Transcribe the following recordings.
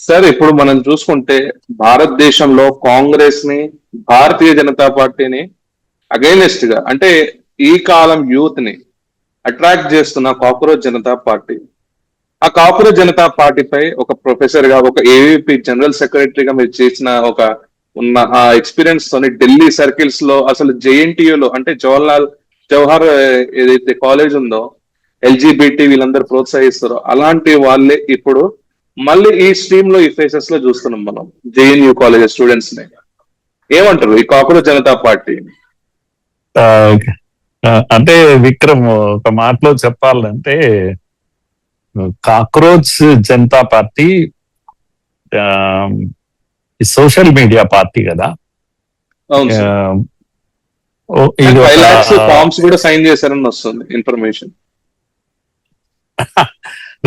Sir ఇప్పుడు మనం చూసుకుంటే భారతదేశంలో కాంగ్రెస్ ని, భారతీయ జనతా పార్టీని అగైనెస్ట్ గా అంటే ఈ కాలం యూత్ ని అట్రాక్ట్ చేస్తున్న కాక్రోచ్ జనతా పార్టీ. ఆ కాక్రోచ్ జనతా పార్టీపై ఒక ప్రొఫెసర్ గా, ఒక ఏవీపీ జనరల్ సెక్రటరీగా మీరు చేసిన ఒక ఉన్న ఆ ఎక్స్పీరియన్స్ తోని ఢిల్లీ సర్కిల్స్ లో అసలు జేఎన్టీయూలో అంటే జవహర్ ఏదైతే కాలేజ్ ఉందో ఎల్జీబీటీ వీళ్ళందరూ ప్రోత్సహిస్తారో అలాంటి వాళ్ళే ఇప్పుడు మళ్ళీ ఈ స్ట్రీమ్ లో ఈ ఫేసెస్ లో చూస్తున్నాం మనం జేఎన్యూ కాలేజ్ స్టూడెంట్స్ ని. ఏమంటారు ఈ కాక్రోచ్ జనతా పార్టీ? ఆ, అంటే విక్రమ్, ఒక మాటలో చెప్పాలంటే cockroach Janata party social media party కదా. అవును సార్. ఇది 5 lakhs ఫార్మ్స్ కూడా సైన్ చేశారని వస్తుంది ఇన్ఫర్మేషన్.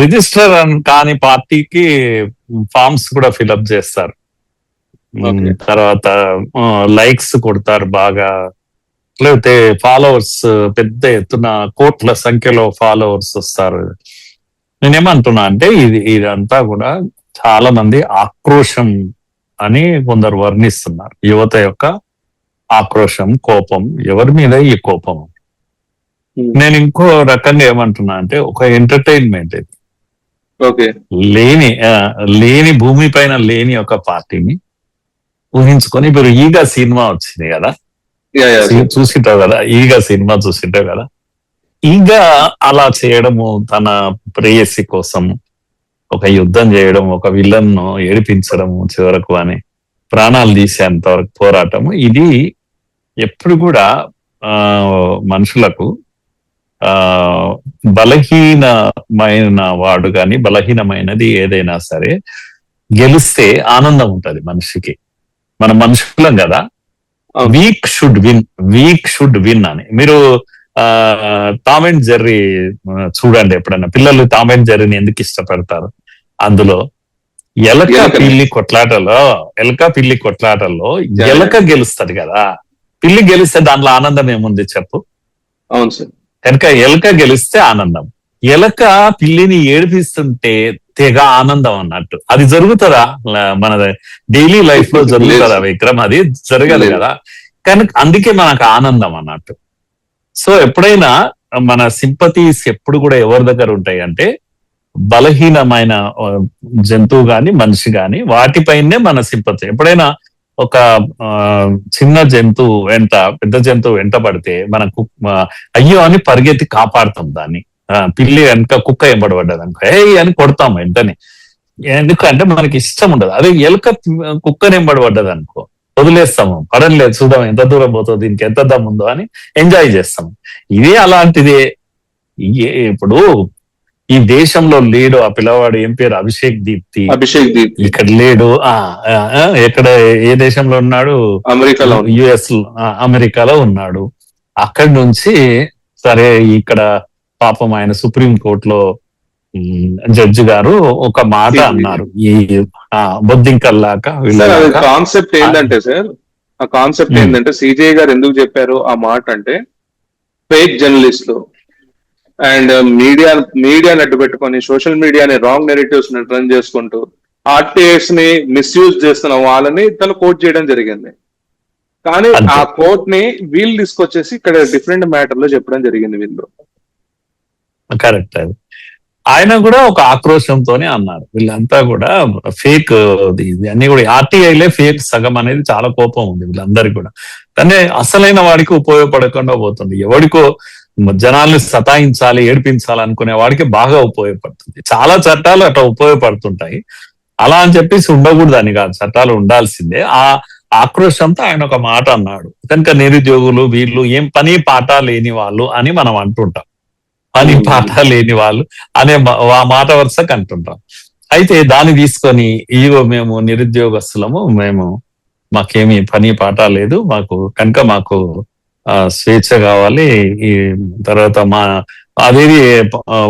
రిజిస్టర్ కాని పార్టీకి ఫార్మ్స్ కూడా ఫిల్అప్ చేస్తారు. తర్వాత లైక్స్ కొడతారు బాగా, లేకపోతే ఫాలోవర్స్ పెద్ద ఎత్తున కోట్ల సంఖ్యలో ఫాలోవర్స్ వస్తారు. నేనేమంటున్నా అంటే ఇదంతా కూడా చాలా మంది ఆక్రోశం అని కొందరు వర్ణిస్తున్నారు. యువత యొక్క ఆక్రోశం, కోపం. ఎవరి మీద ఈ కోపం? నేను ఇంకో రకంగా ఏమంటున్నా అంటే ఒక ఎంటర్టైన్మెంట్ ఇది. లేని భూమి పైన లేని ఒక పార్టీని ఊహించుకొని ఇప్పుడు ఈగా సినిమా వచ్చింది కదా, చూసింటావు కదా, ఈగా సినిమా చూసింటావు కదా. ఈగా అలా చేయడము, తన ప్రేయసి కోసం ఒక యుద్ధం చేయడం, ఒక విలన్ ను ఏడిపించడము చివరకు అని ప్రాణాలు తీసేంత వరకు పోరాటము, ఇది ఎప్పుడు కూడా మనుషులకు బలహీనమైన వాడు కానీ, బలహీనమైనది ఏదైనా సరే గెలిస్తే ఆనందం ఉంటది మనిషికి. మన మనుషులం కదా. వీక్ షుడ్ విన్ అని. మీరు టామ్ అండ్ జెర్రీ చూడండి ఎప్పుడన్నా. పిల్లలు టామ్ అండ్ జెర్రీని ఎందుకు ఇష్టపడతారు? అందులో ఎలక పిల్లి కొట్లాటల్లో ఎలక గెలుస్తుంది కదా. పిల్లి గెలిస్తే దాంట్లో ఆనందం ఏముంది చెప్పు? అవును సార్. కనుక ఎలక గెలిస్తే ఆనందం. ఎలక పిల్లిని ఏడిపిస్తుంటే తెగ ఆనందం అన్నట్టు. అది జరుగుతుందా మన డైలీ లైఫ్ లో? జరుగుతుందా విక్రమ్? అది జరగదు కదా. కనుక అందుకే మనకు ఆనందం అన్నట్టు. సో ఎప్పుడైనా మన సింపతీస్ ఎప్పుడు కూడా ఎవరి దగ్గర ఉంటాయి అంటే బలహీనమైన జంతువు గాని, మనిషి గాని, వాటిపైనే మన సింపతి. ఎప్పుడైనా ఒక చిన్న జంతువు వెంట పెద్ద జంతువు వెంట పడితే మనకు అయ్యో అని పరిగెత్తి కాపాడుతాం దాన్ని. పిల్లి వెనక కుక్క ఎంబడబడ్డది అనుకో, అని కొడతాం వెంటనే. ఎందుకంటే మనకి ఇష్టం ఉండదు. అదే ఎలుక కుక్కని ఎంబడబడ్డది అనుకో, వదిలేస్తాము, పడలేదు, చూద్దాం ఎంత దూరం పోతుందో, దీనికి ఎంత దమ్ ఉందో అని ఎంజాయ్ చేస్తాం. ఇదే అలాంటిదే. ఇప్పుడు ఈ దేశంలో లేడు ఆ పిల్లవాడు, ఏం పేరు? అభిషేక్ దీప్తి. ఇక్కడ లేడు. ఎక్కడ, ఏ దేశంలో ఉన్నాడు? అమెరికాలో, యుఎస్ లో, అమెరికాలో ఉన్నాడు. అక్కడి నుంచి సరే ఇక్కడ పాపం ఆయన సుప్రీం కోర్టులో జడ్జి గారు ఒక మాట అన్నారు, ఈ బొద్దింకల్లాక. కాన్సెప్ట్ ఏంటంటే సార్, ఆ కాన్సెప్ట్ ఏంటంటే సిజే గారు ఎందుకు చెప్పారు ఆ మాట అంటే, ఫేక్ జర్నలిస్టులు అండ్ మీడియాని అడ్డు పెట్టుకొని సోషల్ మీడియాని రాంగ్ నెరేటివ్స్ ని రన్ చేసుకుంటూ ఆర్టీఎస్ ని మిస్యూజ్ చేస్తున్న వాళ్ళని తను కోట్ చేయడం జరిగింది. కానీ ఆ కోట్ ని వీళ్ళు తీసుకొచ్చేసి ఇక్కడ డిఫరెంట్ మ్యాటర్ లో చెప్పడం జరిగింది వీళ్ళు. కరెక్ట్. అది ఆయన కూడా ఒక ఆక్రోశంతోనే అన్నారు. వీళ్ళంతా కూడా ఫేక్, అన్ని కూడా ఆర్టీఐలే ఫేక్ సగం అనేది చాలా కోపం ఉంది వీళ్ళందరికీ కూడా. కానీ అసలైన వాడికి ఉపయోగపడకుండా పోతుంది. ఎవడికో జనాల్ని సతాయించాలి, ఏడిపించాలి అనుకునే వాడికి బాగా ఉపయోగపడుతుంది. చాలా చట్టాలు అట్లా ఉపయోగపడుతుంటాయి. అలా అని చెప్పేసి ఉండకూడదు అని కాదు, చట్టాలు ఉండాల్సిందే. ఆ ఆక్రోశంతో ఆయన ఒక మాట అన్నాడు. కనుక నిరుద్యోగులు వీళ్ళు ఏం పని పాట లేని వాళ్ళు అని మనం అంటుంటాం. పని పాట లేని వాళ్ళు అనే మాట వరుసకు అంటుంటాం. అయితే దాన్ని తీసుకొని ఇగో మేము నిరుద్యోగస్తులము, మాకేమి పని పాట లేదు, కనుక మాకు స్వేచ్ఛ కావాలి. ఈ తర్వాత అదేది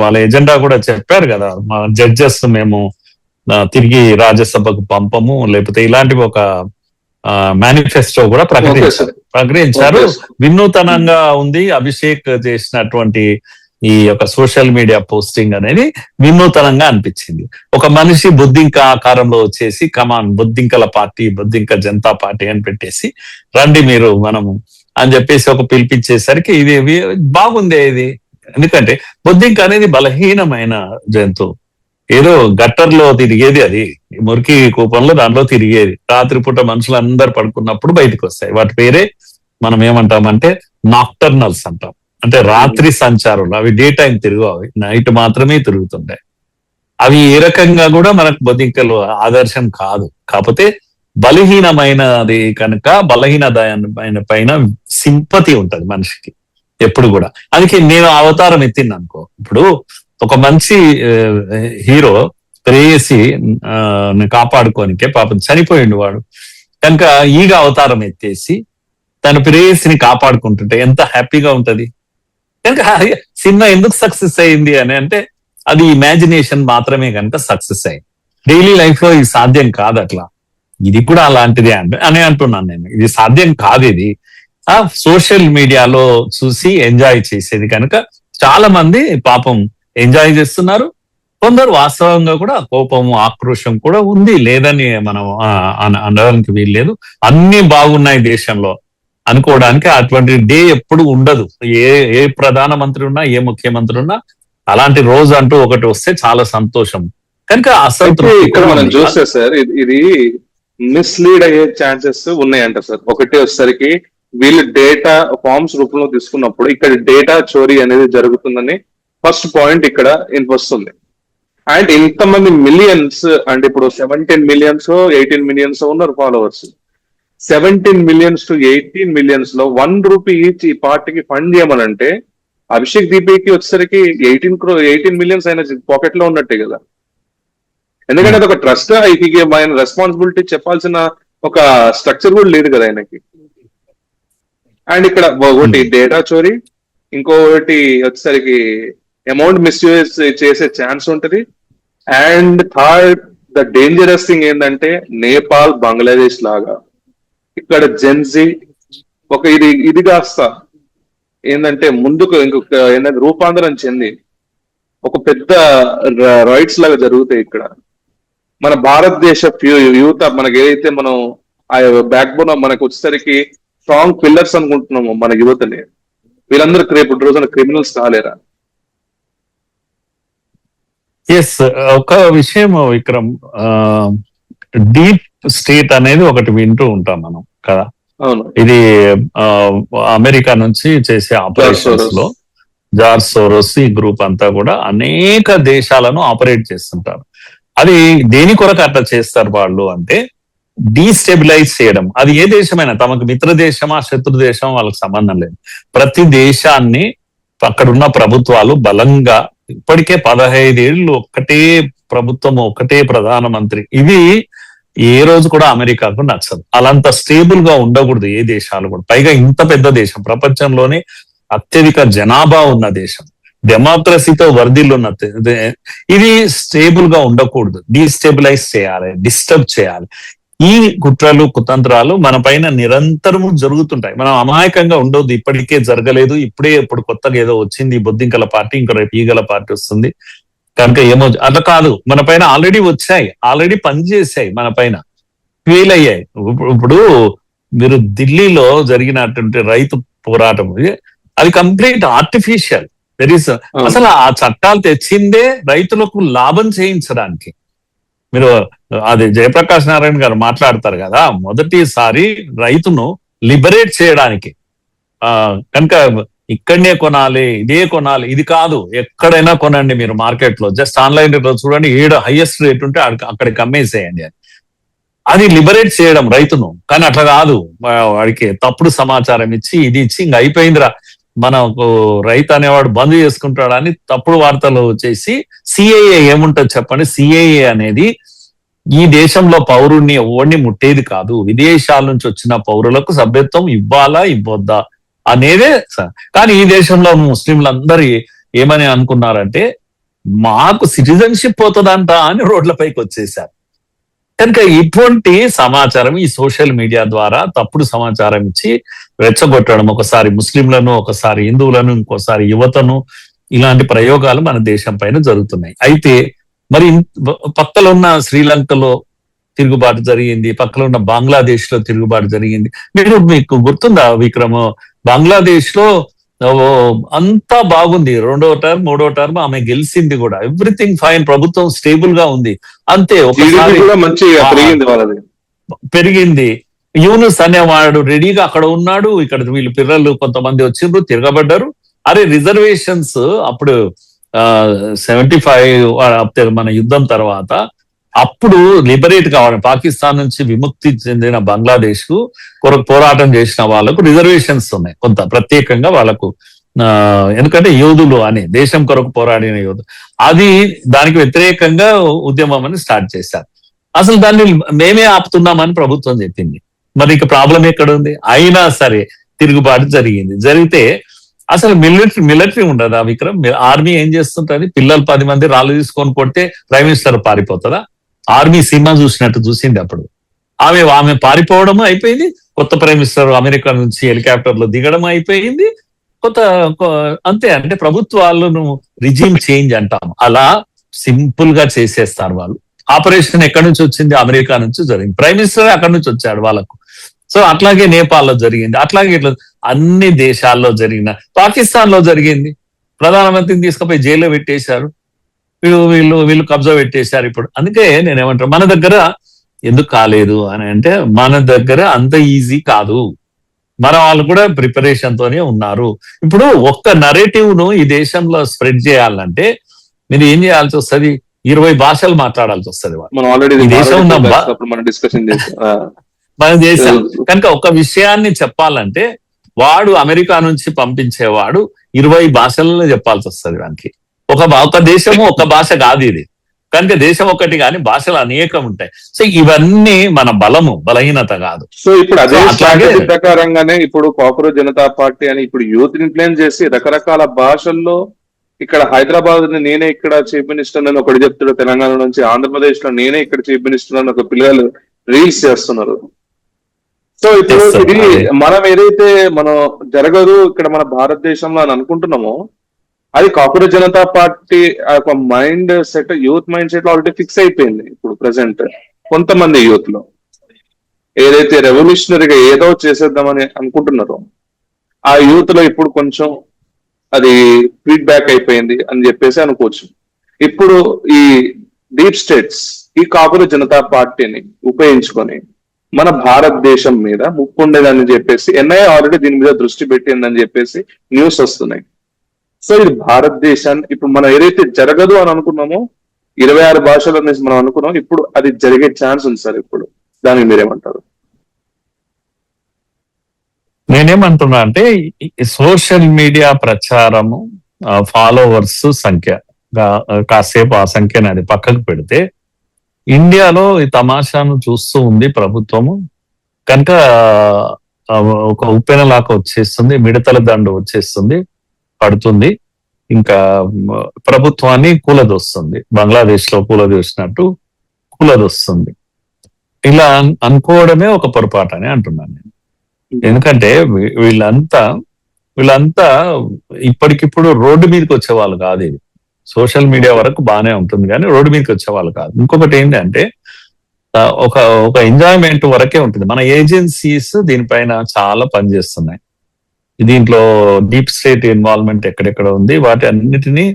వాళ్ళ ఎజెండా కూడా చెప్పారు కదా, మా జడ్జెస్ మేము తిరిగి రాజ్యసభకు పంపము, లేకపోతే ఇలాంటివి ఒక మేనిఫెస్టో కూడా ప్రకటించారు. వినూతనంగా ఉంది. అభిషేక్ చేసినటువంటి ఈ యొక్క సోషల్ మీడియా పోస్టింగ్ అనేది వినూతనంగా అనిపించింది. ఒక మనిషి బొద్దింక ఆకారంలో వచ్చేసి కమాన్ బొద్దింకల పార్టీ, బొద్దింక జనతా పార్టీ అని పెట్టేసి రండి మీరు మనము అని చెప్పేసి ఒక పిలిపించేసరికి ఇది బాగుంది ఇది. ఎందుకంటే బొద్దింక అనేది బలహీనమైన జంతువు, ఏదో గట్టర్లో తిరిగేది, అది మురికి కూపంలో దాంట్లో తిరిగేది. రాత్రిపూట మనుషులందరూ పడుకున్నప్పుడు బయటకు వస్తాయి. వాటి పేరే మనం ఏమంటామంటే నాక్టర్నల్స్ అంటాం, అంటే రాత్రి సంచారులు. అవి డే టైం తిరుగు, అవి నైట్ మాత్రమే తిరుగుతుంటాయి. అవి ఏ రకంగా కూడా మనకు బొద్దింకలు ఆదర్శం కాదు. కాకపోతే బలహీనమైనది కనుక బలహీనమైన పైన సింపతి ఉంటది మనిషికి ఎప్పుడు కూడా. అందుకే నేను అవతారం ఎత్తింది అనుకో. ఇప్పుడు ఒక మంచి హీరో ప్రేయసి కాపాడుకోనికే పాపం చనిపోయిండు వాడు, కనుక ఈగ అవతారం ఎత్తేసి తన ప్రేయసిని కాపాడుకుంటుంటే ఎంత హ్యాపీగా ఉంటది. కనుక సినిమా ఎందుకు సక్సెస్ అయింది అని అంటే అది ఇమాజినేషన్ మాత్రమే కనుక సక్సెస్ అయింది. డైలీ లైఫ్ లో ఇది సాధ్యం కాదు. అట్లా ఇది కూడా అలాంటిదే అని అంటున్నాను నేను. ఇది సాధ్యం కాదు. ఇది సోషల్ మీడియాలో చూసి ఎంజాయ్ చేసేది కనుక చాలా మంది పాపం ఎంజాయ్ చేస్తున్నారు. కొందరు వాస్తవంగా కూడా కోపము, ఆక్రోశం కూడా ఉంది, లేదని మనం అనడానికి వీల్లేదు. అన్ని బాగున్నాయి దేశంలో అనుకోవడానికి అటువంటి డే ఎప్పుడు ఉండదు. ఏ ప్రధానమంత్రి ఉన్నా, ఏ ముఖ్యమంత్రి ఉన్నా అలాంటి రోజు అంటూ ఒకటి వస్తే చాలా సంతోషం. కనుక అసలు ఇక్కడ మనం చూస్తే సార్ ఇది మిస్లీడ్ అయ్యే ఛాన్సెస్ ఉన్నాయంట సార్. ఒకటి వచ్చేసరికి వీళ్ళు డేటా ఫార్మ్స్ రూపంలో తీసుకున్నప్పుడు ఇక్కడ డేటా చోరీ అనేది జరుగుతుందని ఫస్ట్ పాయింట్ ఇక్కడ వస్తుంది. అండ్ ఇంతమంది మిలియన్స్, అంటే ఇప్పుడు 17 millions 18 millions ఉన్నారు ఫాలోవర్స్. 17 millions to 18 millions లో 1 rupee ఈచ్ ఈ పార్టీకి ఫండ్ చేయమనంటే అభిషేక్ దీపేకి వచ్చేసరికి 18 millions ఆయన పాకెట్ లో ఉన్నట్టే కదా. ఎందుకంటే అది ఒక ట్రస్ట్, ఆయన రెస్పాన్సిబిలిటీ చెప్పాల్సిన ఒక స్ట్రక్చర్ కూడా లేదు కదా ఆయనకి. అండ్ ఇక్కడ ఒకటి డేటా చోరీ, ఇంకొకటి వచ్చేసరికి అమౌంట్ మిస్యూజ్ చేసే ఛాన్స్ ఉంటది. And third, the dangerous thing ఏంటంటే నేపాల్, బంగ్లాదేశ్ లాగా ఇక్కడ జెన్జీ ఒక ఇది కాస్త ఏంటంటే ముందుకు ఇంకొక ఏంటంటే రూపాంతరం చెంది ఒక పెద్ద రైట్స్ లాగా జరుగుతాయి ఇక్కడ. మన భారతదేశ యువత మనకి ఏదైతే మనం ఆ బ్యాక్ బోన్ మనకు వచ్చేసరికి స్ట్రాంగ్ పిల్లర్స్ అనుకుంటున్నాము మన యువతని, వీళ్ళందరూ రేపు రోజున క్రిమినల్స్ కాలేరా? ఎస్, ఒక విషయం విక్రమ్, డీప్ స్టేట్ అనేది ఒకటి వింటూ ఉంటాం మనం కదా. ఇది అమెరికా నుంచి చేసే ఆపరేషన్స్ లో జార్జ్ సోరోస్ ఈ గ్రూప్ అంతా కూడా అనేక దేశాలను ఆపరేట్ చేస్తుంటారు. అది దేని కొరకు అట్లా చేస్తారు వాళ్ళు అంటే డీస్టెబిలైజ్ చేయడం. అది ఏ దేశమైనా, తమకు మిత్ర దేశమా శత్రు దేశమా వాళ్ళకి సంబంధం లేదు. ప్రతి దేశాన్ని అక్కడున్న ప్రభుత్వాలు బలంగా, ఇప్పటికే 15 ఏళ్ళు ఒక్కటే ప్రభుత్వం, ఒకటే ప్రధానమంత్రి, ఇది ఏ రోజు కూడా అమెరికాకు నచ్చదు. అలాంత స్టేబుల్ గా ఉండకూడదు ఏ దేశాలు కూడా. పైగా ఇంత పెద్ద దేశం, ప్రపంచంలోనే అత్యధిక జనాభా ఉన్న దేశం, డెమోక్రసీతో వర్ధిల్లున్న, ఇది స్టేబుల్ గా ఉండకూడదు. డీస్టెబిలైజ్ చేయాలి, డిస్టర్బ్ చేయాలి. ఈ కుట్రలు కుతంత్రాలు మన పైన నిరంతరము జరుగుతుంటాయి. మనం అమాయకంగా ఉండొద్దు. ఇప్పటికే జరగలేదు, ఇప్పుడు కొత్తగా ఏదో వచ్చింది బొద్దింకల పార్టీ, ఇంకో రేపు ఈగల పార్టీ వస్తుంది కనుక ఏమో అట్లా కాదు. మన పైన ఆల్రెడీ వచ్చాయి, ఆల్రెడీ పనిచేసాయి, మన పైన ఫెయిల్ అయ్యాయి. ఇప్పుడు మీరు ఢిల్లీలో జరిగినటువంటి రైతు పోరాటం, అది కంప్లీట్ ఆర్టిఫిషియల్. అసలు ఆ చట్టాలు తెచ్చిందే రైతులకు లాభం చేయించడానికి. మీరు అది జయప్రకాష్ నారాయణ గారు మాట్లాడతారు కదా, మొదటిసారి రైతును లిబరేట్ చేయడానికి. కనుక ఇక్కడనే కొనాలి, ఇదే కొనాలి, ఇది కాదు, ఎక్కడైనా కొనండి మీరు మార్కెట్ లో, జస్ట్ ఆన్లైన్ లో చూడండి, హైయెస్ట్ రేట్ ఉంటే అక్కడికి అమ్మేసేయండి. అది లిబరేట్ చేయడం రైతును. కానీ అట్లా కాదు, వాడికి తప్పుడు సమాచారం ఇచ్చి ఇది ఇచ్చి ఇంక అయిపోయిందిరా, మనకు రైతు అనేవాడు బంద్ చేసుకుంటాడని తప్పుడు వార్తలు చేసి. సిఏఏ ఏముంటది చెప్పండి? సిఏఏ అనేది ఈ దేశంలో పౌరుణ్ణి ఎవరిని ముట్టేది కాదు. విదేశాల నుంచి వచ్చిన పౌరులకు సభ్యత్వం ఇవ్వాలా ఇవ్వద్దా అనేదే. కానీ ఈ దేశంలో ముస్లింలందరూ ఏమని అనుకున్నారంటే మాకు సిటిజన్షిప్ పోతుందంట అని రోడ్లపైకి వచ్చేసారు. కనుక ఇటువంటి సమాచారం ఈ సోషల్ మీడియా ద్వారా తప్పుడు సమాచారం ఇచ్చి రెచ్చగొట్టడం, ఒకసారి ముస్లింలను, ఒకసారి హిందువులను, ఇంకోసారి యువతను, ఇలాంటి ప్రయోగాలు మన దేశం పైన జరుగుతున్నాయి. అయితే మరి పక్కలో ఉన్న శ్రీలంకలో తిరుగుబాటు జరిగింది, పక్కలో ఉన్న బంగ్లాదేశ్ లో తిరుగుబాటు జరిగింది. మీకు గుర్తుందా విక్రమ్, బంగ్లాదేశ్ లో అంతా బాగుంది, 2వ టర్మ్ 3వ టర్మ్ ఆమె గెలిచింది కూడా, ఎవ్రీథింగ్ ఫైన్, ప్రభుత్వం స్టేబుల్ గా ఉంది. అంతే ఒకసారి పెరిగింది. యూనుస్ అనేవాడు రెడీగా అక్కడ ఉన్నాడు, ఇక్కడ వీళ్ళు పిల్లలు కొంతమంది వచ్చిండ్రు, తిరగబడ్డారు. అరే రిజర్వేషన్స్ అప్పుడు 75 మన యుద్ధం తర్వాత అప్పుడు లిబరేట్ కావాలి, పాకిస్తాన్ నుంచి విముక్తి చెందిన బంగ్లాదేశ్ కు కొరకు పోరాటం చేసిన వాళ్ళకు రిజర్వేషన్స్ ఉన్నాయి కొంత ప్రత్యేకంగా వాళ్ళకు, ఎందుకంటే యోధులు అని దేశం కొరకు పోరాడిన యోధులు, అది దానికి వ్యతిరేకంగా ఉద్యమం అని స్టార్ట్ చేశారు. అసలు దాన్ని మేమే ఆపుతున్నామని ప్రభుత్వం చెప్పింది. మరి ఇక ప్రాబ్లం ఎక్కడ ఉంది? అయినా సరే తిరుగుబాటు జరిగితే అసలు మిలిటరీ ఉండదా విక్రమ్? ఆర్మీ ఏం చేస్తుంటది? పిల్లలు 10 మంది రాళ్ళు తీసుకొని కొడితే ప్రైమ్ మినిస్టర్ పారిపోతుందా? ఆర్మీ సినిమా చూసినట్టు చూసింది అప్పుడు. ఆమె పారిపోవడం అయిపోయింది, కొత్త ప్రైమ్ మినిస్టర్ అమెరికా నుంచి హెలికాప్టర్ లో దిగడం అయిపోయింది, అంతే. అంటే ప్రభుత్వాలను రిజిమ్ చేంజ్ అంటాం, అలా సింపుల్ గా చేసేస్తారు వాళ్ళు. ఆపరేషన్ ఎక్కడి నుంచి వచ్చింది? అమెరికా నుంచి జరిగింది, ప్రైమ్ మినిస్టర్ అక్కడి నుంచి వచ్చాడు వాళ్ళకు. సో అట్లాగే నేపాల్లో జరిగింది, అట్లాగే ఇట్లా అన్ని దేశాల్లో జరిగిన, పాకిస్తాన్ లో జరిగింది, ప్రధానమంత్రిని తీసుకుపోయి జైల్లో పెట్టేశారు, వీళ్ళు కబ్జా పెట్టేశారు. ఇప్పుడు అందుకే నేనేమంటారు, మన దగ్గర ఎందుకు కాలేదు అని అంటే, మన దగ్గర అంత ఈజీ కాదు, మన వాళ్ళు కూడా ప్రిపరేషన్ తోనే ఉన్నారు. ఇప్పుడు ఒక్క నరేటివ్ ను ఈ దేశంలో స్ప్రెడ్ చేయాలంటే మీరు ఏం చేయాల్సి వస్తుంది? 20 భాషలు మాట్లాడాల్సి వస్తుంది. మనం చేసాం కనుక ఒక విషయాన్ని చెప్పాలంటే వాడు అమెరికా నుంచి పంపించేవాడు 20 భాషలలో చెప్పాల్సి వస్తుంది. దానికి ఒక దేశము ఒక భాష కాదు ఇది, కనుక దేశం ఒకటి కానీ భాషలు అనేకం ఉంటాయి. సో ఇవన్నీ మన బలహీనత కాదు. సో ఇప్పుడు అదే స్ట్రాటజీ ప్రకారంగానే ఇప్పుడు కాక్రోచ్ జనతా పార్టీ అని ఇప్పుడు యూత్ ఇన్ఫ్లుయెన్స్ చేసి రకరకాల భాషల్లో, ఇక్కడ హైదరాబాద్ నేనే ఇక్కడ చీఫ్ మినిస్టర్ అని ఒకటి చెప్తాడు, తెలంగాణ నుంచి ఆంధ్రప్రదేశ్ లో నేనే ఇక్కడ చీఫ్ మినిస్టర్ అని ఒక పిల్లలు రీల్స్ చేస్తున్నారు. సో ఇప్పుడు ఇది మనం ఏదైతే మనం జరగదు ఇక్కడ మన భారతదేశంలో అని అనుకుంటున్నామో, అది కాక్రోచ్ జనతా పార్టీ ఒక mind set, youth mind set లో ఆల్రెడీ ఫిక్స్ అయిపోయింది. ఇప్పుడు ప్రెసెంట్ కొంతమంది యూత్ లో ఏదైతే రెవల్యూషనరీగా ఏదో చేసేద్దామని అనుకుంటున్నారో, ఆ యూత్ లో ఇప్పుడు కొంచెం అది ఫీడ్బ్యాక్ అయిపోయింది అని చెప్పేసి అనుకోవచ్చు. ఇప్పుడు ఈ డీప్ స్టేట్స్ ఈ కాక్రోచ్ జనతా పార్టీని ఉపయోగించుకొని మన భారతదేశం మీద ముప్పు ఉండేదని చెప్పేసి ఎన్ఐఏ ఆల్రెడీ దీని మీద దృష్టి పెట్టిందని చెప్పేసి న్యూస్ వస్తున్నాయి. సో ఇది భారతదేశాన్ని ఇప్పుడు మనం ఏదైతే జరగదు అని అనుకున్నామో, 26 భాషలు అనేసి మనం అనుకున్నాం, ఇప్పుడు అది జరిగే ఛాన్స్ ఉంది సార్. ఇప్పుడు దానికి మీరేమంటారు? నేనేమంటున్నా అంటే సోషల్ మీడియా ప్రచారము, ఫాలోవర్స్ సంఖ్య కాసేపు ఆ సంఖ్యను అది పక్కకు పెడితే, ఇండియాలో ఈ తమాషాను చూస్తూ ఉంది ప్రభుత్వము. కనుక ఒక ఉప్పెనలాక వచ్చేస్తుంది, మిడతల దండు వచ్చేస్తుంది, పడుతుంది, ఇంకా ప్రభుత్వాన్ని కూలదొస్తుంది, బంగ్లాదేశ్ లో కూలదోసినట్టు కూలదొస్తుంది. ఇలా అనుకోవడమే ఒక పొరపాటు అని అంటున్నాను నేను. ఎందుకంటే వీళ్ళంతా ఇప్పటికిప్పుడు రోడ్డు మీదకి వచ్చేవాళ్ళు కాదు. ఇది సోషల్ మీడియా వరకు బాగానే ఉంటుంది కానీ రోడ్డు మీదకి వచ్చేవాళ్ళు కాదు. ఇంకొకటి ఏంటంటే ఒక ఎంజాయ్మెంట్ వరకే ఉంటుంది. మన ఏజెన్సీస్ దీనిపైన చాలా పనిచేస్తున్నాయి. దీంట్లో డీప్ స్టేట్ ఇన్వాల్వ్మెంట్ ఎక్కడెక్కడ ఉంది, వాటి అన్నిటినీ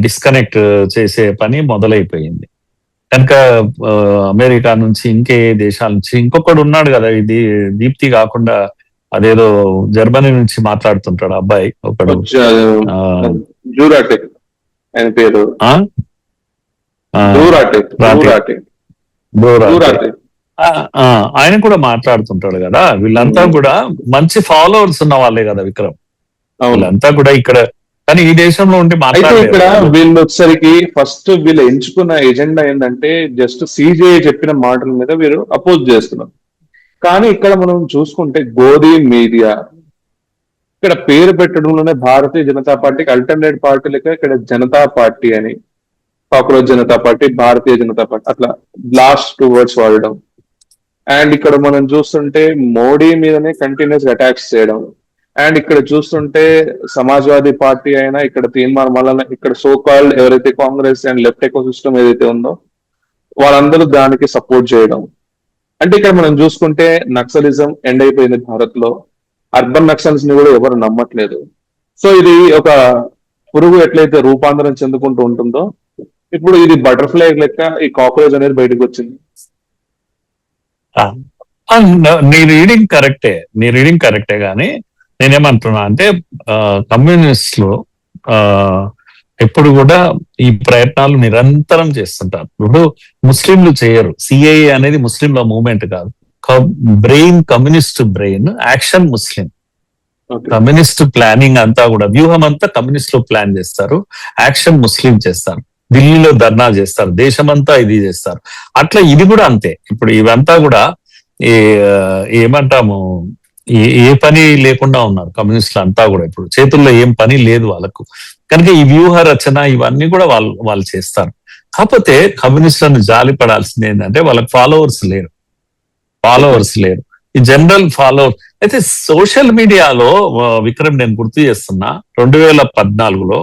డిస్కనెక్ట్ చేసే పని మొదలైపోయింది. కనుక అమెరికా నుంచి ఇంకే దేశాల నుంచి ఇంకొకడు ఉన్నాడు కదా, ఇది దీప్తి కాకుండా అదేదో జర్మనీ నుంచి మాట్లాడుతుంటాడు అబ్బాయి ఒకడు, ఆయన కూడా మాట్లాడుతుంటాడు కదా. వీళ్ళంతా కూడా మంచి ఫాలోవర్స్ ఉన్న వాళ్ళే కదా విక్రమ్, వీళ్ళంతా కూడా ఇక్కడ. కానీ ఈ దేశంలో ఉంటే ఇక్కడ వీళ్ళు వచ్చేసరికి ఫస్ట్ వీళ్ళు ఎంచుకున్న ఎజెండా ఏంటంటే జస్ట్ సిజేఐ చెప్పిన మాటల మీద వీరు అపోజ్ చేస్తున్నారు. కానీ ఇక్కడ మనం చూసుకుంటే గోధీ మీడియా ఇక్కడ పేరు పెట్టడంలోనే భారతీయ జనతా పార్టీకి అల్టర్నేట్ పార్టీ లెక్క ఇక్కడ జనతా పార్టీ అని, cockroach Janata party, Bharatiya Janata party అట్లా లాస్ట్ 2 వర్డ్స్ వాడడం. అండ్ ఇక్కడ మనం చూస్తుంటే మోడీ మీదనే కంటిన్యూస్ అటాక్స్ చేయడం. అండ్ ఇక్కడ చూస్తుంటే సమాజ్వాదీ పార్టీ అయినా ఇక్కడ తీర్మానం వల్ల ఇక్కడ సో కాల్డ్ ఎవరైతే Congress and left eco system ఏదైతే ఉందో వాళ్ళందరూ దానికి సపోర్ట్ చేయడం. అంటే ఇక్కడ మనం చూసుకుంటే నక్సలిజం ఎండ్ అయిపోయింది భారత్ లో. అర్బన్ నక్సల్స్ ని కూడా ఎవరు నమ్మట్లేదు. సో ఇది ఒక పురుగు ఎట్లయితే రూపాంతరం చెందుకుంటూ ఉంటుందో ఇప్పుడు ఇది బటర్ఫ్లై లెక్క ఈ కాక్రోచ్ అనేది బయటకు వచ్చింది. నీ రీడింగ్ కరెక్టే కానీ నేనేమంటున్నా అంటే కమ్యూనిస్టులు ఎప్పుడు కూడా ఈ ప్రయత్నాలు నిరంతరం చేస్తుంటారు. ఇప్పుడు ముస్లింలు చేయరు. సిఐఏ అనేది ముస్లింల మూవ్మెంట్ కాదు. బ్రెయిన్ కమ్యూనిస్ట్ బ్రెయిన్, యాక్షన్ ముస్లిం. కమ్యూనిస్ట్ ప్లానింగ్ అంతా కూడా వ్యూహం అంతా కమ్యూనిస్టులు ప్లాన్ చేస్తారు, యాక్షన్ ముస్లిం చేస్తారు. ఢిల్లీలో ధర్నా చేస్తారు, దేశమంతా ఇది చేస్తారు. అట్లా ఇది కూడా అంతే. ఇప్పుడు ఇవంతా కూడా ఏమంటాము ఏ పని లేకుండా ఉన్నారు కమ్యూనిస్టులు అంతా కూడా. ఇప్పుడు చేతుల్లో ఏం పని లేదు వాళ్ళకు. కనుక ఈ వ్యూహ రచన ఇవన్నీ కూడా వాళ్ళు చేస్తారు. కాకపోతే కమ్యూనిస్టులను జాలి పడాల్సింది ఏంటంటే వాళ్ళకి ఫాలోవర్స్ లేరు. ఈ జనరల్ ఫాలోవర్ అయితే సోషల్ మీడియాలో విక్రమ్ నేను గుర్తు చేస్తున్నా 2014లో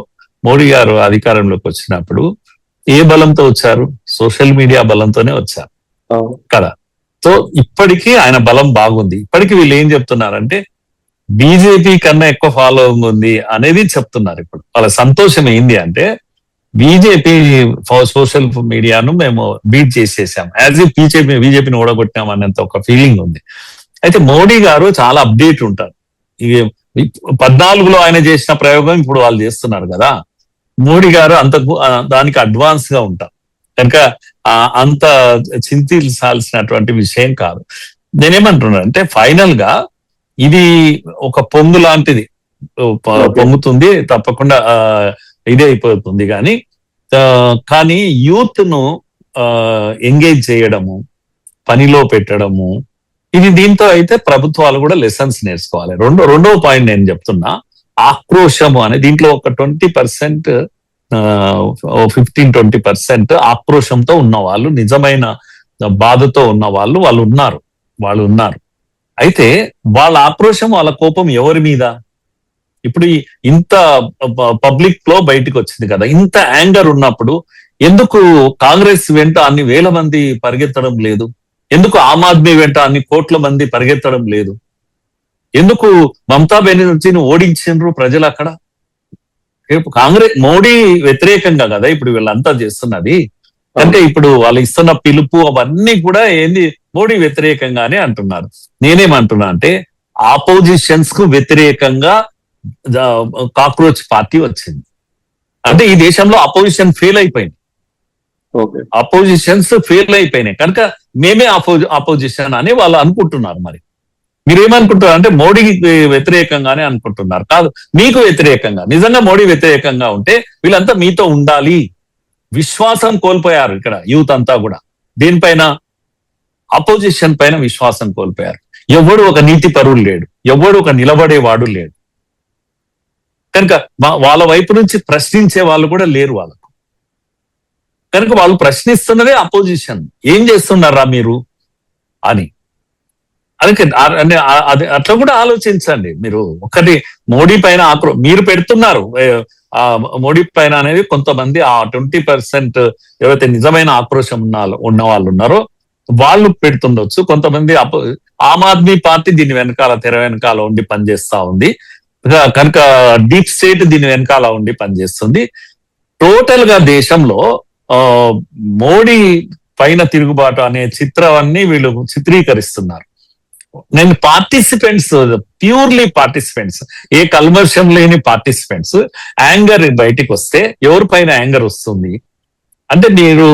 మోడీ గారు అధికారంలోకి వచ్చినప్పుడు ఏ బలంతో వచ్చారు? సోషల్ మీడియా బలంతోనే వచ్చారు కదా. సో ఇప్పటికీ ఆయన బలం బాగుంది. ఇప్పటికీ వీళ్ళు ఏం చెప్తున్నారంటే బీజేపీ కన్నా ఎక్కువ ఫాలోయింగ్ ఉంది అనేది చెప్తున్నారు. ఇప్పుడు వాళ్ళ సంతోషం ఏంది అంటే బీజేపీ సోషల్ మీడియాను మేము బీట్ చేసేసాం, యాజ్ ఇఫ్ బీజేపీని ఓడగొట్టాం అన్నంత ఒక ఫీలింగ్ ఉంది. అయితే మోడీ గారు చాలా అప్డేట్ ఉంటారు. 14లో ఆయన చేసిన ప్రయోగం ఇప్పుడు వాళ్ళు చేస్తున్నారు కదా. మోడీ గారు దానికి అడ్వాన్స్ గా ఉంటారు కనుక అంత చింతించాల్సినటువంటి విషయం కాదు. నేనేమంటున్నా అంటే ఫైనల్ గా ఇది ఒక పొంగు లాంటిది, పొంగుతుంది తప్పకుండా, ఇదే అయిపోతుంది. కానీ యూత్ ను ఎంగేజ్ చేయడము, పనిలో పెట్టడము, ఇది దీంతో అయితే ప్రభుత్వాలు కూడా లెసన్స్ నేర్చుకోవాలి. రెండవ పాయింట్ నేను చెప్తున్నా, ఆక్రోశము అనే దీంట్లో ఒక 20%, 15-20% ఆక్రోశంతో ఉన్న వాళ్ళు, నిజమైన బాధతో ఉన్న వాళ్ళు ఉన్నారు. అయితే వాళ్ళ ఆక్రోశం, వాళ్ళ కోపం ఎవరి మీద? ఇప్పుడు ఇంత పబ్లిక్ లో బయటకు వచ్చింది కదా, ఇంత యాంగర్ ఉన్నప్పుడు ఎందుకు కాంగ్రెస్ వెంట అన్ని వేల మంది పరిగెత్తడం లేదు? ఎందుకు ఆమ్ ఆద్మీ వెంట అన్ని కోట్ల మంది పరిగెత్తడం లేదు? ఎందుకు మమతా బెనర్జీని ఓడించిండ్రు ప్రజలు అక్కడ? కాంగ్రెస్ మోడీ వ్యతిరేకంగా కదా ఇప్పుడు వీళ్ళంతా చేస్తున్నది. అంటే ఇప్పుడు వాళ్ళు ఇస్తున్న పిలుపు అవన్నీ కూడా ఏంది, మోడీ వ్యతిరేకంగానే అంటున్నారు. నేనేమంటున్నా అంటే ఆపోజిషన్స్ కు వ్యతిరేకంగా కాక్రోచ్ పార్టీ వచ్చింది. అంటే ఈ దేశంలో అపోజిషన్ ఫెయిల్ అయిపోయింది. అపోజిషన్స్ ఫెయిల్ అయిపోయినాయి కనుక మేమే అపోజిషన్ అని వాళ్ళు అనుకుంటున్నారు. మరి మీరేమనుకుంటున్నారు అంటే మోడీకి వ్యతిరేకంగానే అనుకుంటున్నారు. కాదు, మీకు వ్యతిరేకంగా. నిజంగా మోడీ వ్యతిరేకంగా ఉంటే వీళ్ళంతా మీతో ఉండాలి. విశ్వాసం కోల్పోయారు ఇక్కడ యూత్ అంతా కూడా. దీనిపైన అపోజిషన్ పైన విశ్వాసం కోల్పోయారు. ఎవడు ఒక నీతి పరుడు లేడు, ఎవడు ఒక నిలబడేవాడు లేడు. కనుక వాళ్ళ వైపు నుంచి ప్రశ్నించే వాళ్ళు కూడా లేరు వాళ్ళకు. కనుక వాళ్ళు ప్రశ్నిస్తున్నదే అపోజిషన్, ఏం చేస్తున్నారా మీరు అని. అందుకే అట్లా కూడా ఆలోచించండి మీరు. ఒకటి మోడీ పైన మీరు పెడుతున్నారు, మోడీ పైన అనేది కొంతమంది ఆ 20% ఎవరైతే నిజమైన ఆక్రోశం ఉన్న వాళ్ళు ఉన్నారో వాళ్ళు పెడుతుండొచ్చు. కొంతమంది ఆమ్ ఆద్మీ పార్టీ దీని వెనకాల, తెర వెనకాల ఉండి పనిచేస్తా ఉంది కనుక డీప్ స్టేట్ దీని వెనకాల ఉండి పనిచేస్తుంది. టోటల్ గా దేశంలో మోడీ పైన తిరుగుబాటు అనే చిత్రాన్ని వీళ్ళు చిత్రీకరిస్తున్నారు. నేను పార్టిసిపెంట్స్, ప్యూర్లీ పార్టిసిపెంట్స్, ఏ కల్మర్షం లేని పార్టిసిపెంట్స్ యాంగర్ బయటికి వస్తే ఎవరిపైన యాంగర్ వస్తుంది అంటే మీరు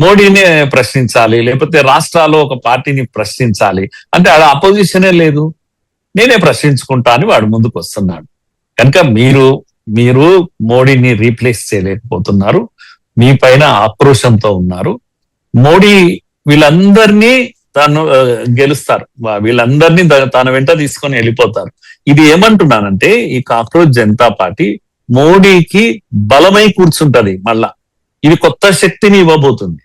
మోడీనే ప్రశ్నించాలి, లేకపోతే రాష్ట్రాల్లో ఒక పార్టీని ప్రశ్నించాలి అంటే అది అపోజిషనే లేదు, నేనే ప్రశ్నించుకుంటా అని వాడు ముందుకు వస్తున్నాడు. కనుక మీరు మోడీని రీప్లేస్ చేయలేకపోతున్నారు, మీ పైన ఆక్రోశంతో ఉన్నారు. మోడీ వీళ్ళందరినీ తాను గెలుస్తారు, వీళ్ళందరినీ తన వెంట తీసుకొని వెళ్ళిపోతారు. ఇది ఏమంటున్నానంటే ఈ కాక్రోచ్ జనతా పార్టీ మోడీకి బలమై కూర్చుంటది. మళ్ళా ఇది కొత్త శక్తిని ఇవ్వబోతుంది,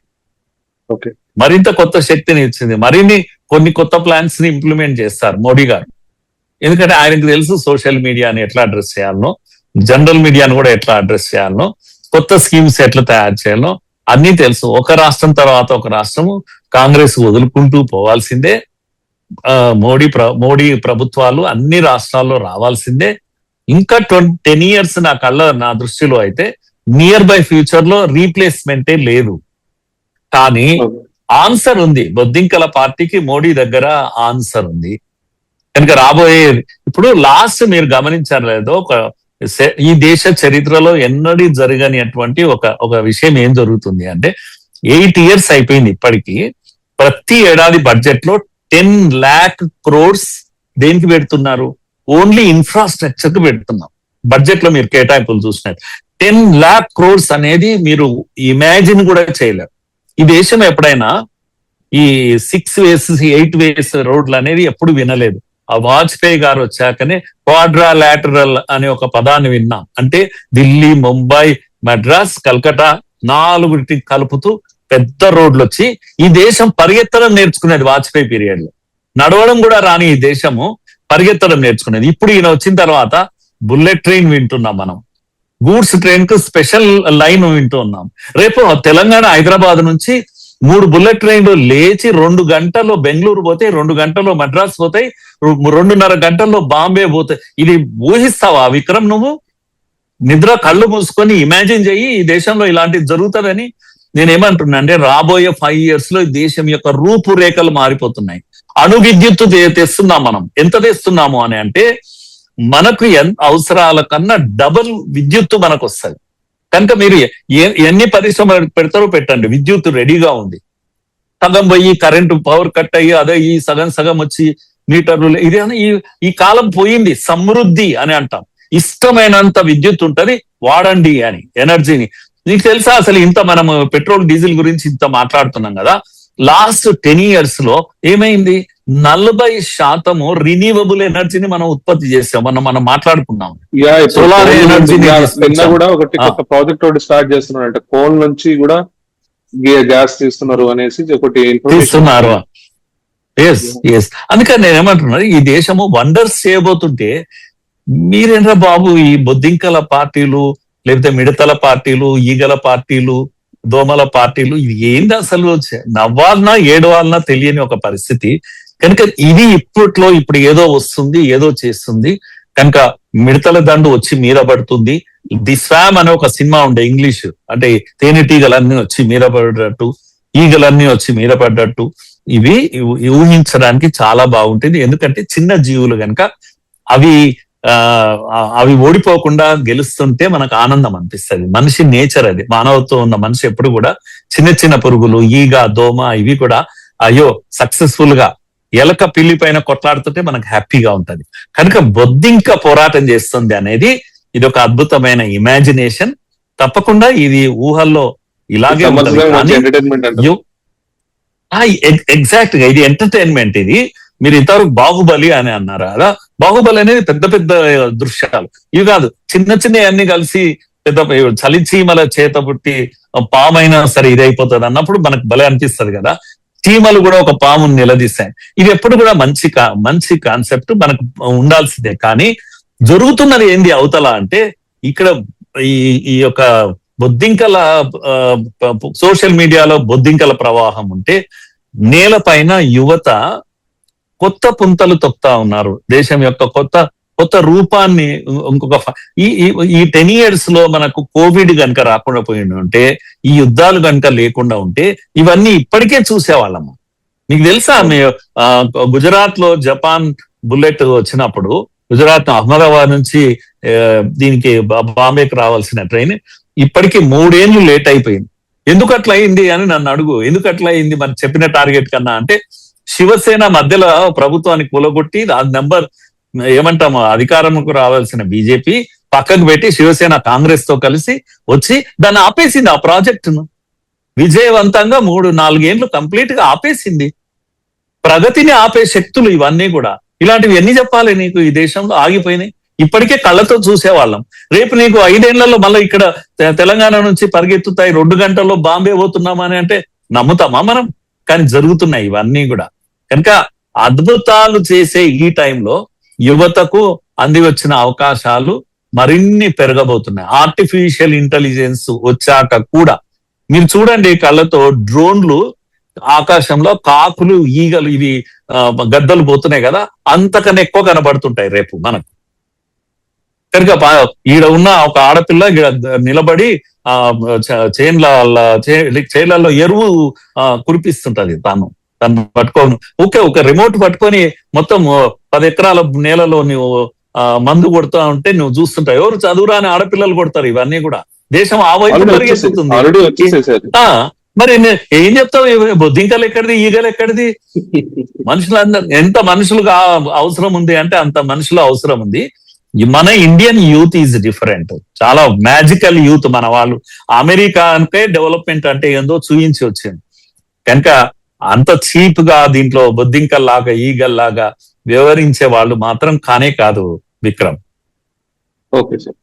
మరింత కొత్త శక్తిని ఇచ్చింది. కొన్ని కొత్త ప్లాన్స్ ని ఇంప్లిమెంట్ చేస్తారు మోడీ గారు. ఎందుకంటే ఆయనకు తెలుసు సోషల్ మీడియాని ఎట్లా అడ్రస్ చేయాలనో, జనరల్ మీడియాను కూడా ఎట్లా అడ్రస్ చేయాలనో, కొత్త స్కీమ్స్ ఎట్లా తయారు చేయాలనో అన్ని తెలుసు. ఒక రాష్ట్రం తర్వాత ఒక రాష్ట్రము కాంగ్రెస్ వదులుకుంటూ పోవాల్సిందే. మోడీ ప్రభుత్వాలు అన్ని రాష్ట్రాల్లో రావాల్సిందే. ఇంకా 10 years నా దృష్టిలో అయితే నియర్ బై ఫ్యూచర్ లో రీప్లేస్మెంటే లేదు. కానీ ఆన్సర్ ఉంది, బొద్దింకల పార్టీకి మోడీ దగ్గర ఆన్సర్ ఉంది కనుక రాబోయే. ఇప్పుడు లాస్ట్ మీరు గమనించారు లేదో, ఈ దేశ చరిత్రలో ఎన్నడూ జరగనిటువంటి ఒక విషయం ఏం జరుగుతుంది అంటే, 8 years అయిపోయింది ఇప్పటికీ. ప్రతి ఏడాది బడ్జెట్ లో 10 lakh crores దేనికి పెడుతున్నారు? ఓన్లీ ఇన్ఫ్రాస్ట్రక్చర్ కు పెడుతున్నాం. బడ్జెట్ లో మీరు కేటాయింపులు చూసినట్టు 10 lakh crores అనేది మీరు ఇమాజిన్ కూడా చేయలేరు. ఈ దేశం ఎప్పుడైనా ఈ 6 ways 8 ways రోడ్లు అనేది ఎప్పుడు వినలేదు. ఆ వాజ్పేయి గారు వచ్చాకనే క్వాడ్రాలాటరల్ అనే ఒక పదాన్ని విన్నాం. అంటే ఢిల్లీ, ముంబై, మద్రాస్, కల్కటా 4 కలుపుతూ పెద్ద రోడ్లు వచ్చి ఈ దేశం పరిగెత్తడం నేర్చుకునేది వాజ్పేయి పీరియడ్ లో. నడవడం కూడా రాని ఈ దేశము పరిగెత్తడం నేర్చుకునేది. ఇప్పుడు ఈయన వచ్చిన తర్వాత బుల్లెట్ ట్రైన్ వింటున్నాం మనం, గూడ్స్ ట్రైన్ కు స్పెషల్ లైన్ వింటూ ఉన్నాం. రేపు తెలంగాణ హైదరాబాద్ నుంచి 3 బుల్లెట్ ట్రైన్లు లేచి 2 గంటల్లో బెంగళూరు పోతాయి, 2 గంటల్లో మద్రాస్ పోతాయి, 2.5 గంటల్లో బాంబే పోతాయి. ఇది ఊహిస్తావా విక్రమ్? నువ్వు నిద్ర కళ్ళు మూసుకొని ఇమాజిన్ చెయ్యి ఈ దేశంలో ఇలాంటిది జరుగుతుందని. నేనేమంటున్నా అంటే రాబోయే 5 years లో ఈ దేశం యొక్క రూపురేఖలు మారిపోతున్నాయి. అణు విద్యుత్తు తెస్తున్నాం మనం. ఎంత తెస్తున్నాము అని అంటే మనకు అవసరాల కన్నా డబుల్ విద్యుత్తు మనకు వస్తుంది. కనుక మీరు ఎన్ని పరిశ్రమలు పెడతారో పెట్టండి, విద్యుత్తు రెడీగా ఉంది. సగం పోయి కరెంటు పవర్ కట్ అయ్యి అదే ఈ సగం వచ్చి మీటర్లు ఇది ఈ కాలం పోయింది. సమృద్ధి అని అంటాం. ఇష్టమైనంత విద్యుత్ ఉంటది, వాడండి అని ఎనర్జీని. నీకు తెలుసా అసలు ఇంత మనం పెట్రోల్ డీజిల్ గురించి ఇంత మాట్లాడుతున్నాం కదా, లాస్ట్ 10 years లో ఏమైంది? 40% రిన్యూవబుల్ ఎనర్జీని మనం ఉత్పత్తి చేసాం. మనం మాట్లాడుకున్నాం. సోలార్ ఎనర్జీని కూడా ఒకటి కొత్త ప్రాజెక్ట్ ఒకటి స్టార్ట్ చేస్తున్నారు అంటే కోల్ నుంచి కూడా గ్యాస్ తీస్తున్నారు అనేసి ఒకటి తీస్తున్నారు. అందుకని నేను ఏమంటున్నా, ఈ దేశము వండర్స్ చేయబోతుంటే మీరేంట్రా బాబు ఈ బొద్దింకల పార్టీలు, లేకపోతే మిడతల పార్టీలు, ఈగల పార్టీలు, దోమల పార్టీలు, ఇది ఏంది అసలు? నవ్వాలన్నా ఏడవాలన్నా తెలియని ఒక పరిస్థితి. కనుక ఇది ఇప్పుడు ఏదో వస్తుంది, ఏదో చేస్తుంది కనుక మిడతల దండు వచ్చి మీద పడుతుంది. ది స్వామ్ అనే ఒక సినిమా ఉండే ఇంగ్లీష్, అంటే తేనెటీగలన్నీ వచ్చి మీద పడ్డట్టు, ఈగలన్నీ వచ్చి మీద పడ్డట్టు. ఇవి ఊహించడానికి చాలా బాగుంటుంది. ఎందుకంటే చిన్న జీవులు కనుక అవి ఓడిపోకుండా గెలుస్తుంటే మనకు ఆనందం అనిపిస్తుంది. మనిషి నేచర్ అది. మానవత్వం ఉన్న మనిషి ఎప్పుడు కూడా చిన్న చిన్న పురుగులు, ఈగ, దోమ ఇవి కూడా అయ్యో సక్సెస్ఫుల్ గా ఎలక పిల్లి పైన కొట్లాడుతుంటే మనకు హ్యాపీగా ఉంటది. కనుక బొద్దింక పోరాటం చేస్తుంది అనేది ఇది ఒక అద్భుతమైన ఇమాజినేషన్. తప్పకుండా ఇది ఊహల్లో ఇలాగే ఉంటుంది. ఎగ్జాక్ట్ గా ఇది ఎంటర్టైన్మెంట్. ఇది మీరు ఇంతవరకు బాహుబలి అని అన్నారు కదా, బాహుబలి అనేది పెద్ద పెద్ద దృశ్యాలు ఇవి కాదు, చిన్న చిన్న అన్ని కలిసి పెద్ద చలిచీమల చేత పుట్టి పామైనా సరే ఇది అయిపోతుంది అన్నప్పుడు మనకు భలే అనిపిస్తుంది కదా. చీమలు కూడా ఒక పామును నిలదీస్తాయి. ఇది ఎప్పుడు కూడా మంచి కాన్సెప్ట్ మనకు ఉండాల్సిందే. కానీ జరుగుతున్నది ఏంది అవతల అంటే, ఇక్కడ ఈ యొక్క బొద్దింకల సోషల్ మీడియాలో బొద్దింకల ప్రవాహం ఉంటే నేలపైన యువత కొత్త పుంతలు తొక్కుతా ఉన్నారు. దేశం యొక్క కొత్త రూపాన్ని ఇంకొక ఈ 10 years లో మనకు కోవిడ్ కనుక రాకుండా పోయి ఉంటే, ఈ యుద్ధాలు కనుక లేకుండా ఉంటే ఇవన్నీ ఇప్పటికే చూసేవాళ్ళము. మీకు తెలుసా, గుజరాత్ లో జపాన్ బుల్లెట్ వచ్చినప్పుడు గుజరాత్ అహ్మదాబాద్ నుంచి దీనికి బాంబేకి రావాల్సిన ట్రైన్ ఇప్పటికీ 3 ఏళ్ళు లేట్ అయిపోయింది. ఎందుకు అట్లా అయింది అని నన్ను అడుగు. ఎందుకు అట్లా అయింది మరి చెప్పిన టార్గెట్ కన్నా అంటే, శివసేన మధ్యలో ప్రభుత్వాన్ని కూలగొట్టి ఆ నెంబర్ ఏమంటాము అధికారంకు రావాల్సిన బీజేపీ పక్కకు పెట్టి శివసేన కాంగ్రెస్ తో కలిసి వచ్చి దాన్ని ఆపేసింది. ఆ ప్రాజెక్టును విజయవంతంగా 3-4 ఏళ్ళు కంప్లీట్ గా ఆపేసింది. ప్రగతిని ఆపే శక్తులు ఇవన్నీ కూడా. ఇలాంటివి ఎన్ని చెప్పాలి నీకు? ఈ దేశంలో ఆగిపోయినాయి. ఇప్పటికే కళ్ళతో చూసేవాళ్ళం. రేపు నీకు 5 ఏళ్లలో మళ్ళీ ఇక్కడ తెలంగాణ నుంచి పరిగెత్తుతాయి, 2 గంటల్లో బాంబే పోతున్నామని అంటే నమ్ముతామా మనం? కానీ జరుగుతున్నాయి ఇవన్నీ కూడా. కనుక అద్భుతాలు చేసే ఈ టైంలో యువతకు అంది వచ్చిన అవకాశాలు మరిన్ని పెరగబోతున్నాయి. ఆర్టిఫిషియల్ ఇంటెలిజెన్స్ వచ్చాక కూడా మీరు చూడండి, కళ్ళతో డ్రోన్లు ఆకాశంలో కాకులు, ఈగలు, ఇవి గద్దలు పోతున్నాయి కదా, అంతకన్నా ఎక్కువ కనబడుతుంటాయి రేపు మనకు. కనుక ఈడ ఉన్న ఒక ఆడపిల్ల ఈడ నిలబడి చేన్లలో ఎరువు కురిపిస్తుంటది. తను పట్టుకోను ఒక రిమోట్ పట్టుకొని మొత్తం 10 ఎకరాల నేలలో నువ్వు మందు కొడుతూ ఉంటే నువ్వు చూస్తుంటావు. ఎవరు చదువురాని ఆడపిల్లలు కొడతారు. ఇవన్నీ కూడా దేశం ఆ వైపు పరిగెత్తుతుంది. మరి ఏం చెప్తావు? బొద్దింకలు ఎక్కడిది, ఈగలు ఎక్కడిది? మనుషులందరూ ఎంత మనుషులుగా అవసరం ఉంది అంటే అంత మనుషులు అవసరం ఉంది. మన ఇండియన్ యూత్ ఈజ్ డిఫరెంట్. చాలా మ్యాజికల్ యూత్ మన వాళ్ళు. అమెరికా అంటే డెవలప్మెంట్ అంటే ఏందో చూయించి వచ్చింది. కనుక అంత చీప్ గా దీంట్లో బొద్దింకల్లాగా ఈగల్లాగా వ్యవహరించే వాళ్ళు మాత్రం కానే కాదు విక్రమ్. Okay sir.